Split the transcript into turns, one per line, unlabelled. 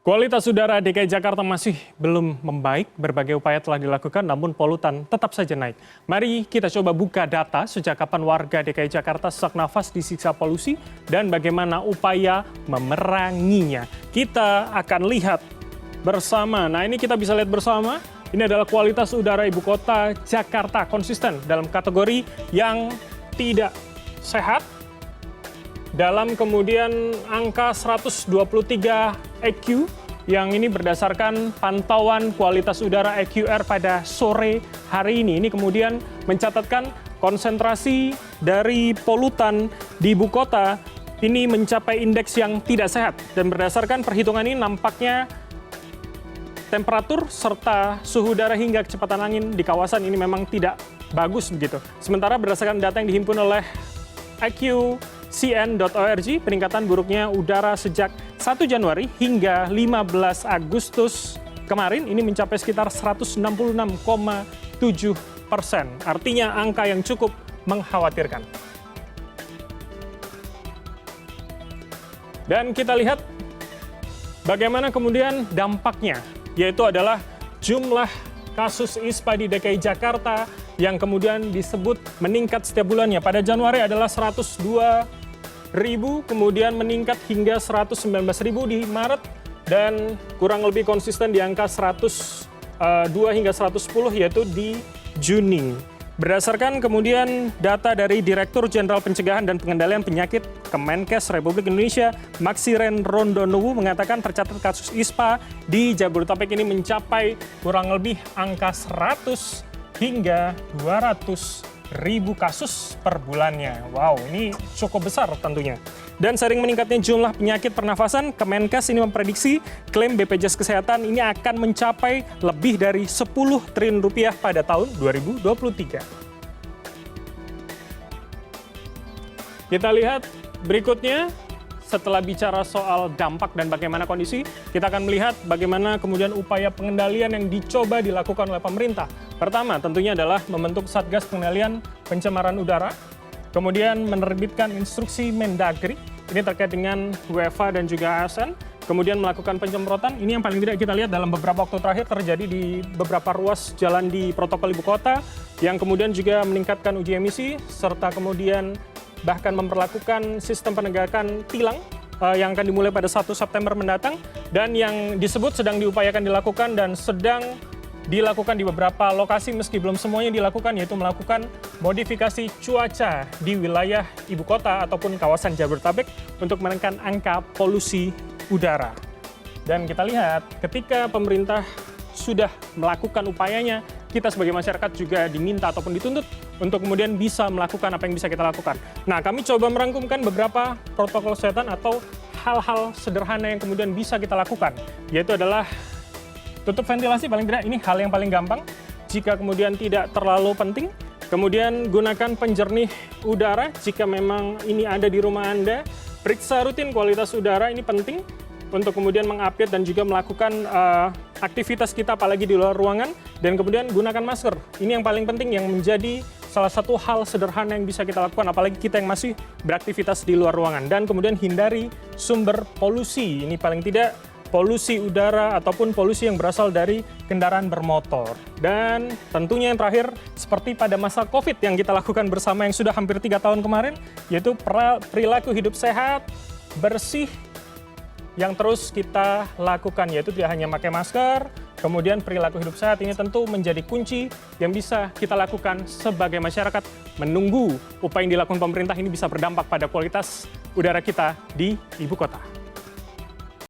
Kualitas udara DKI Jakarta masih belum membaik, berbagai upaya telah dilakukan namun polutan tetap saja naik. Mari kita coba buka data sejak kapan warga DKI Jakarta sesak nafas disiksa polusi dan bagaimana upaya memeranginya. Kita akan lihat bersama, nah ini kita bisa lihat bersama, ini adalah kualitas udara ibu kota Jakarta konsisten dalam kategori yang tidak sehat, dalam kemudian angka 123 EQ yang ini berdasarkan pantauan kualitas udara EQR pada sore hari ini. Ini kemudian mencatatkan konsentrasi dari polutan di ibu kota ini mencapai indeks yang tidak sehat. Dan berdasarkan perhitungan ini nampaknya temperatur serta suhu udara hingga kecepatan angin di kawasan ini memang tidak bagus begitu. Sementara berdasarkan data yang dihimpun oleh IQCN.org, peningkatan buruknya udara sejak 1 Januari hingga 15 Agustus kemarin ini mencapai sekitar 166,7%. Artinya angka yang cukup mengkhawatirkan. Dan kita lihat bagaimana kemudian dampaknya, yaitu adalah jumlah kasus ISPA di DKI Jakarta yang kemudian disebut meningkat setiap bulannya. Pada Januari adalah 102.000, kemudian meningkat hingga 119.000 di Maret, dan kurang lebih konsisten di angka 102 hingga 110 yaitu di Juni. Berdasarkan kemudian data dari Direktur Jenderal Pencegahan dan Pengendalian Penyakit Kemenkes Republik Indonesia, Maxiren Rondonuwu mengatakan tercatat kasus ISPA di Jabodetabek ini mencapai kurang lebih angka 100 hingga 200.000 kasus per bulannya. Wow, ini cukup besar tentunya. Dan sering meningkatnya jumlah penyakit pernafasan, Kemenkes ini memprediksi klaim BPJS Kesehatan ini akan mencapai lebih dari 10 triliun rupiah pada tahun 2023. Kita lihat berikutnya, setelah bicara soal dampak dan bagaimana kondisi, kita akan melihat bagaimana kemudian upaya pengendalian yang dicoba dilakukan oleh pemerintah. Pertama, tentunya adalah membentuk Satgas Pengendalian Pencemaran Udara, kemudian menerbitkan instruksi Mendagri, ini terkait dengan UEFA dan juga ASN, kemudian melakukan penyemprotan. Ini yang paling tidak kita lihat dalam beberapa waktu terakhir terjadi di beberapa ruas jalan di protokol ibu kota, yang kemudian juga meningkatkan uji emisi, serta kemudian bahkan memperlakukan sistem penegakan tilang yang akan dimulai pada 1 September mendatang, dan yang disebut sedang diupayakan dilakukan dan sedang dilakukan di beberapa lokasi meski belum semuanya dilakukan, yaitu melakukan modifikasi cuaca di wilayah ibu kota ataupun kawasan Jabodetabek untuk menekan angka polusi udara. Dan kita lihat ketika pemerintah sudah melakukan upayanya, kita sebagai masyarakat juga diminta ataupun dituntut untuk kemudian bisa melakukan apa yang bisa kita lakukan. Nah, kami coba merangkumkan beberapa protokol kesehatan atau hal-hal sederhana yang kemudian bisa kita lakukan, yaitu adalah tutup ventilasi, paling tidak ini hal yang paling gampang jika kemudian tidak terlalu penting. Kemudian gunakan penjernih udara jika memang ini ada di rumah Anda. Periksa rutin kualitas udara, ini penting untuk kemudian mengupdate dan juga melakukan aktivitas kita apalagi di luar ruangan. Dan kemudian gunakan masker, ini yang paling penting, yang menjadi salah satu hal sederhana yang bisa kita lakukan apalagi kita yang masih beraktivitas di luar ruangan. Dan kemudian hindari sumber polusi, ini paling tidak polusi udara ataupun polusi yang berasal dari kendaraan bermotor. Dan tentunya yang terakhir, seperti pada masa COVID yang kita lakukan bersama yang sudah hampir 3 tahun kemarin, yaitu perilaku hidup sehat, bersih, yang terus kita lakukan, yaitu tidak hanya pakai masker, kemudian perilaku hidup sehat ini tentu menjadi kunci yang bisa kita lakukan sebagai masyarakat, menunggu upaya yang dilakukan pemerintah ini bisa berdampak pada kualitas udara kita di ibu kota.